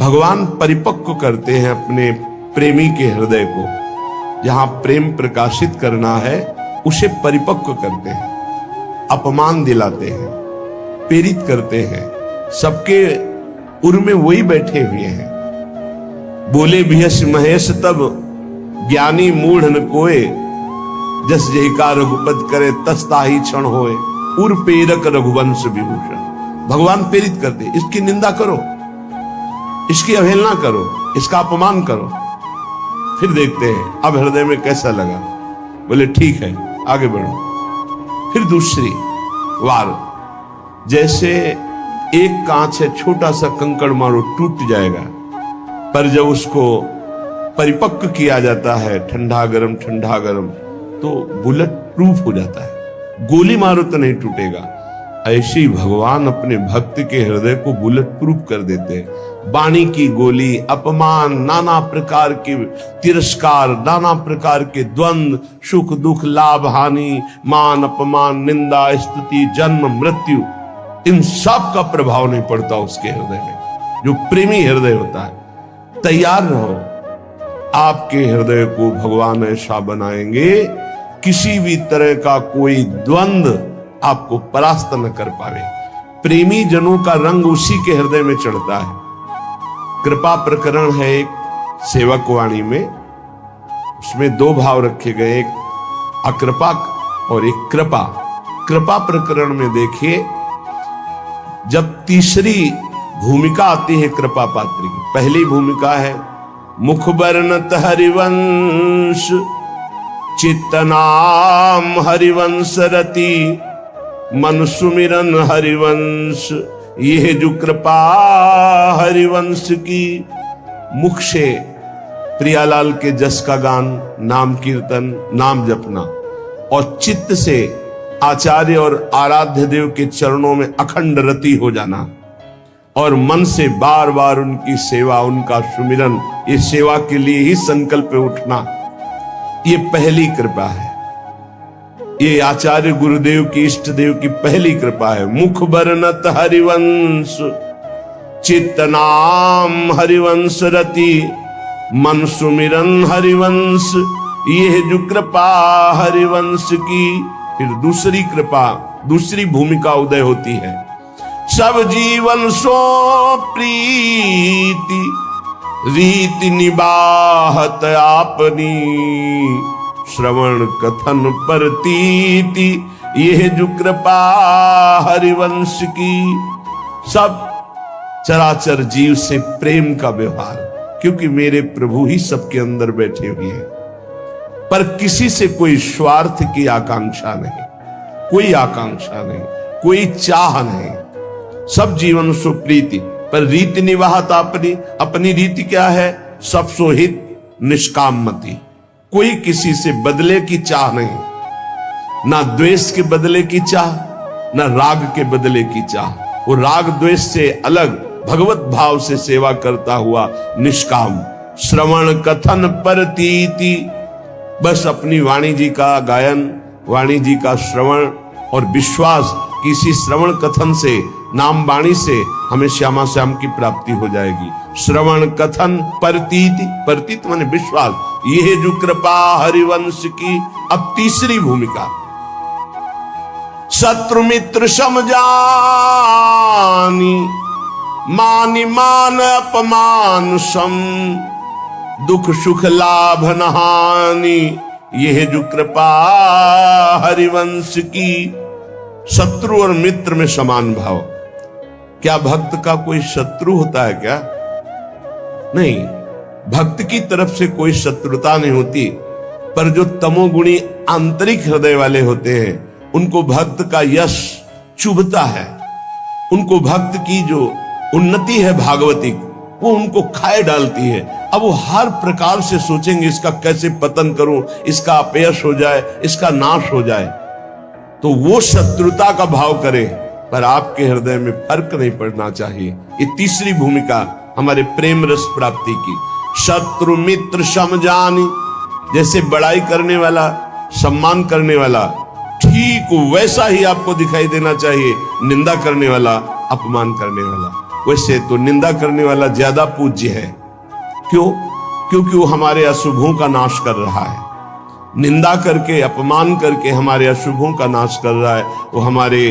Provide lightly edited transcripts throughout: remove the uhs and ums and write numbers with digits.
भगवान परिपक्व करते हैं अपने प्रेमी के हृदय को। जहां प्रेम प्रकाशित करना है उसे परिपक्व करते हैं, अपमान दिलाते हैं, प्रेरित करते हैं। सबके उर में वही बैठे हुए हैं। बोले भियस महेश तब ज्ञानी मूढ़ न कोय, जस जहिका रघुपत करे तस ताहि क्षण होए। उर प्रेरक रघुवंश विभूषण। भगवान प्रेरित करते, इसकी निंदा करो, इसकी अवहेलना करो, इसका अपमान करो, फिर देखते हैं अब हृदय में कैसा लगा। बोले ठीक है, आगे बढ़ो। फिर दूसरी वार, जैसे एक कांच है, छोटा सा कंकड़ मारो टूट जाएगा, पर जब उसको परिपक्व किया जाता है, ठंडा गरम ठंडा गरम, तो बुलेट प्रूफ हो जाता है, गोली मारो तो नहीं टूटेगा। ऐसे ही भगवान अपने भक्त के हृदय को बुलेट प्रूफ कर देते हैं। वाणी की गोली, अपमान, नाना प्रकार के तिरस्कार, नाना प्रकार के द्वंद्व, सुख दुख, लाभ हानि, मान अपमान, निंदा स्तुति, जन्म मृत्यु, इन सब का प्रभाव नहीं पड़ता उसके हृदय में। जो प्रेमी हृदय होता है, तैयार रहो, आपके हृदय को भगवान ऐसा बनाएंगे किसी भी तरह का कोई द्वंद्व आपको परास्त न कर पावे। प्रेमी जनों का रंग उसी के हृदय में चढ़ता है। कृपा प्रकरण है एक सेवक वाणी में, उसमें दो भाव रखे गए, एक अकृपा और एक कृपा। कृपा प्रकरण में देखिए, जब तीसरी भूमिका आती है कृपा पात्र की, पहली भूमिका है मुख बरनत हरिवंश, चित्तनाम हरिवंश रति, मन सुमिरन हरिवंश। यह जो कृपा हरिवंश की, मुख से प्रियालाल के जस का गान, नाम कीर्तन, नाम जपना, और चित्त से आचार्य और आराध्य देव के चरणों में अखंड रति हो जाना, और मन से बार बार उनकी सेवा, उनका सुमिरन, ये सेवा के लिए ही संकल्प उठना, ये पहली कृपा है। ये आचार्य गुरुदेव की, इष्ट देव की पहली कृपा है। मुख बरनत हरिवंश, चित्त नाम हरिवंश रति, मन सुमिरन हरिवंश। ये जो कृपा हरिवंश की, फिर दूसरी कृपा, दूसरी भूमिका उदय होती है। सब जीवन सो प्रीति, रीति निबाहत आपनी, श्रवण कथन परतीति। यह जो कृपा हरिवंश की, सब चराचर जीव से प्रेम का व्यवहार, क्योंकि मेरे प्रभु ही सबके अंदर बैठे हुए हैं, पर किसी से कोई स्वार्थ की आकांक्षा नहीं, कोई आकांक्षा नहीं, कोई चाह नहीं। सब जीवन सो प्रीति, पर रीति निवाहत अपनी, अपनी रीति क्या है? सब सोहित निष्कामति। कोई किसी से बदले की चाह नहीं, ना द्वेष के बदले की चाह, ना राग के बदले की चाह। वो राग द्वेष से अलग भगवत भाव से सेवा करता हुआ निष्काम। श्रवण कथन परतीति, बस अपनी वाणी जी का गायन, वाणी जी का श्रवण और विश्वास, किसी श्रवण कथन से, नाम वाणी से हमें श्यामा श्याम की प्राप्ति हो जाएगी। श्रवण कथन परतीति, परतीत माने विश्वास। यह जो कृपा हरिवंश की। अब तीसरी भूमिका, शत्रु मित्र समझानी, मानि मान अपमान सम, दुख सुख लाभ न हानि। यह जो कृपा हरिवंश की। शत्रु और मित्र में समान भाव। क्या भक्त का कोई शत्रु होता है क्या? नहीं, भक्त की तरफ से कोई शत्रुता नहीं होती, पर जो तमोगुणी आंतरिक हृदय वाले होते हैं उनको भक्त का यश चुभता है। उनको भक्त की जो उन्नति है भागवतिक, वो उनको खाए डालती है। अब वो हर प्रकार से सोचेंगे इसका कैसे पतन करूं, इसका अपयश हो जाए, इसका नाश हो जाए, तो वो शत्रुता का भाव करे। पर आपके हृदय में फर्क नहीं पड़ना चाहिए। ये तीसरी भूमिका हमारे प्रेम रस प्राप्ति की। शत्रु मित्र समझानी, जैसे बड़ाई करने वाला, सम्मान करने वाला, ठीक वैसा ही आपको दिखाई देना चाहिए निंदा करने वाला, अपमान करने वाला। वैसे तो निंदा करने वाला ज्यादा पूज्य है। क्यों? क्योंकि वो हमारे अशुभों का नाश कर रहा है। निंदा करके, अपमान करके हमारे अशुभों का नाश कर रहा है। वो हमारे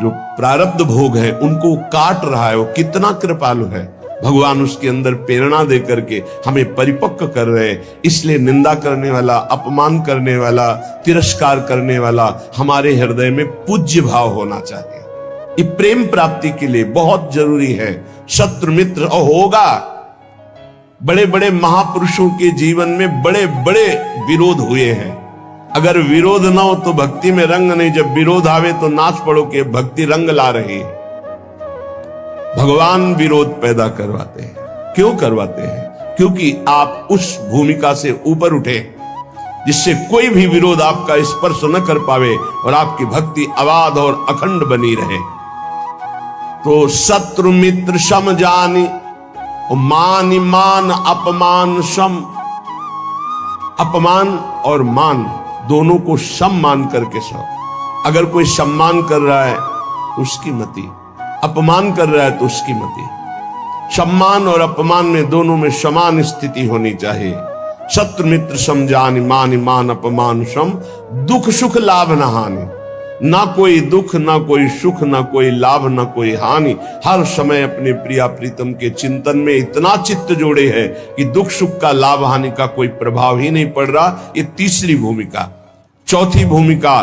जो प्रारब्ध भोग है उनको काट रहा है। वो कितना कृपालु है। भगवान उसके अंदर प्रेरणा दे करके हमें परिपक्व कर रहे हैं। इसलिए निंदा करने वाला, अपमान करने वाला, तिरस्कार करने वाला हमारे हृदय में पूज्य भाव होना चाहिए। ये प्रेम प्राप्ति के लिए बहुत जरूरी है। शत्रु मित्र होगा। बड़े बड़े महापुरुषों के जीवन में बड़े बड़े विरोध हुए हैं। अगर विरोध ना हो तो भक्ति में रंग नहीं। जब विरोध आवे तो नाच पड़ो कि भक्ति रंग ला रही है। भगवान विरोध पैदा करवाते हैं। क्यों करवाते हैं? क्योंकि आप उस भूमिका से ऊपर उठे जिससे कोई भी विरोध आपका स्पर्श न कर पावे और आपकी भक्ति अबाध और अखंड बनी रहे। तो शत्रु मित्र सम जानी, मान मान अपमान सम। अपमान और मान दोनों को सम मान करके सब। अगर कोई सम्मान कर रहा है तो उसकी मति, अपमान कर रहा है तो उसकी मति। सम्मान और अपमान में दोनों में समान स्थिति होनी चाहिए। शत्रु मित्र सम जानी, मान मान अपमान सम। दुख सुख लाभ न हानि। ना कोई दुख, ना कोई सुख, ना कोई लाभ, ना कोई हानि। हर समय अपने प्रिया प्रीतम के चिंतन में इतना चित्त जोड़े है कि दुख सुख का, लाभ हानि का कोई प्रभाव ही नहीं पड़ रहा। ये तीसरी भूमिका। चौथी भूमिका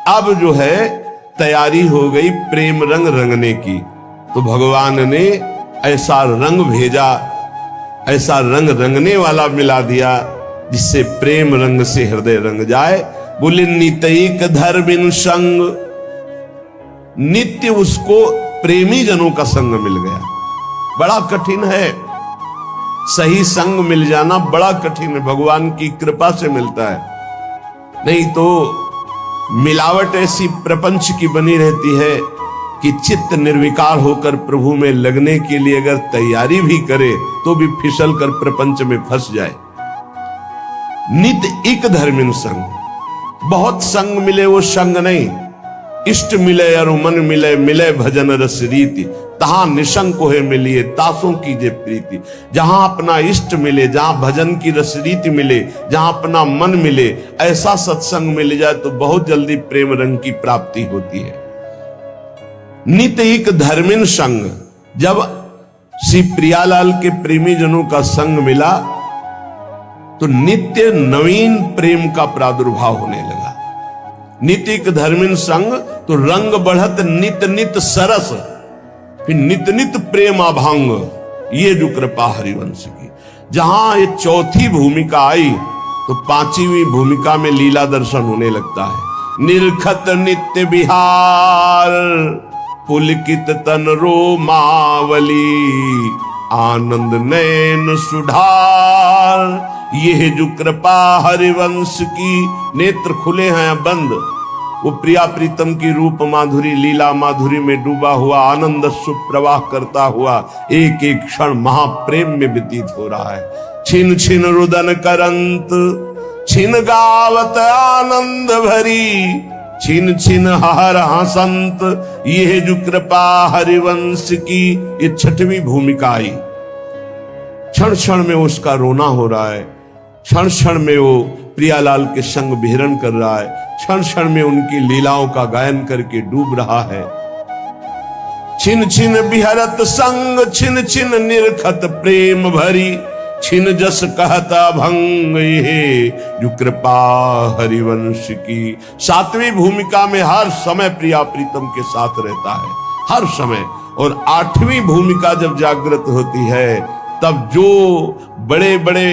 अब जो है तैयारी हो गई प्रेम रंग रंगने की। तो भगवान ने ऐसा रंग भेजा, ऐसा रंग रंगने वाला मिला दिया जिससे प्रेम रंग से हृदय रंग जाए। बोले नितैक धर्मिन संग। नित्य उसको प्रेमी जनों का संग मिल गया। बड़ा कठिन है, सही संग मिल जाना बड़ा कठिन है। भगवान की कृपा से मिलता है। नहीं तो मिलावट ऐसी प्रपंच की बनी रहती है कि चित्त निर्विकार होकर प्रभु में लगने के लिए अगर तैयारी भी करे तो भी फिसल कर प्रपंच में फंस जाए। नित एक धर्मिन संग। बहुत संग मिले वो संग नहीं। इष्ट मिले अरु मन मिले, मिले भजन रस रीति। तहां निशंक है मिलिए, तासों कीजे प्रीति। जहां अपना इष्ट मिले, जहां भजन की रस रीति मिले, जहां अपना मन मिले, ऐसा सत्संग मिल जाए तो बहुत जल्दी प्रेम रंग की प्राप्ति होती है। नित एक धर्मिन संग। जब श्री प्रियालाल के प्रेमी जनों का संग मिला तो नित्य नवीन प्रेम का प्रादुर्भाव होने लगा। नितिक धर्मिन संग तो रंग बढ़त नित नित सरस। फिर नित नित प्रेम अभांग। ये जो कृपा हरिवंश की। जहां ये चौथी भूमिका आई तो पांचवी भूमिका में लीला दर्शन होने लगता है। निरखत नित्य विहार, पुलकित तन रोमावली, आनंद नैन सुधार। ये जो कृपा हरिवंश की। नेत्र खुले हैं बंद। वो प्रिया प्रीतम की रूप माधुरी, लीला माधुरी में डूबा हुआ, आनंद सुप्रवाह करता हुआ एक एक क्षण महाप्रेम में व्यतीत हो रहा है। छिन छिन रुदन करंत, छिन गावत आनंद भरी, छिन छिन हर हसंत। ये जो कृपा हरिवंश की। ये छठवीं भूमिका आई। क्षण क्षण में उसका रोना हो रहा है। क्षण क्षण में वो प्रियालाल के संग विहरण कर रहा है। क्षण क्षण में उनकी लीलाओं का गायन करके डूब रहा है। छिन छिन बिहरत संग, छिन छिन निरखत प्रेम भरी, छिन जस कहता भंग। ये जो कृपा हरिवंश की। सातवीं भूमिका में हर समय प्रिया प्रीतम के साथ रहता है, हर समय। और आठवीं भूमिका जब जागृत होती है तब जो बड़े बड़े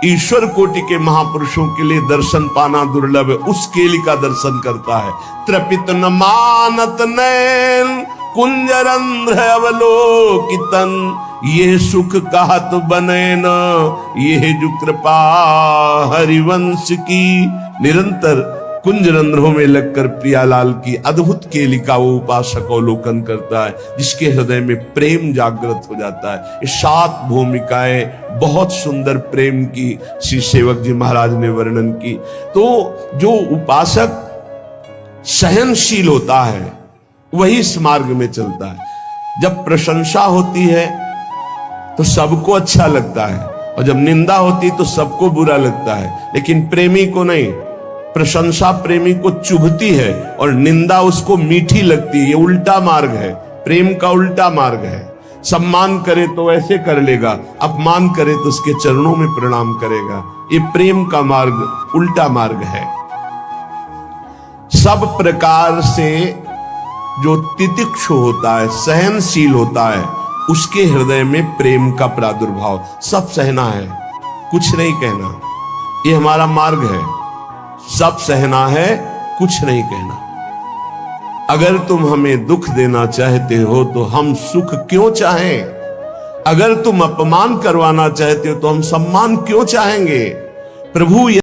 ईश्वर कोटि के महापुरुषों के लिए दर्शन पाना दुर्लभ है, उस केली का दर्शन करता है। त्रपित न मानत नैन, कुंजरंध्र अवलोकितन। ये सुख कहत बने न, ये जो कृपा हरिवंश की। निरंतर कुंजरंध्रों में लगकर प्रियालाल की अद्भुत केली का वो उपासक अवलोकन करता है, जिसके हृदय में प्रेम जागृत हो जाता है। ये 7 भूमिकाएं बहुत सुंदर प्रेम की श्री सेवक जी महाराज ने वर्णन की। तो जो उपासक सहनशील होता है वही इस मार्ग में चलता है। जब प्रशंसा होती है तो सबको अच्छा लगता है, और जब निंदा होती है तो सबको बुरा लगता है। लेकिन प्रेमी को नहीं, प्रशंसा प्रेमी को चुभती है और निंदा उसको मीठी लगती है। ये उल्टा मार्ग है, प्रेम का उल्टा मार्ग है। सम्मान करे तो ऐसे कर लेगा, अपमान करे तो उसके चरणों में प्रणाम करेगा। ये प्रेम का मार्ग उल्टा मार्ग है। सब प्रकार से जो तितिक्षु होता है, सहनशील होता है, उसके हृदय में प्रेम का प्रादुर्भाव। सब सहना है, कुछ नहीं कहना, ये हमारा मार्ग है। सब सहना है, कुछ नहीं कहना। अगर तुम हमें दुख देना चाहते हो तो हम सुख क्यों चाहें? अगर तुम अपमान करवाना चाहते हो तो हम सम्मान क्यों चाहेंगे? प्रभु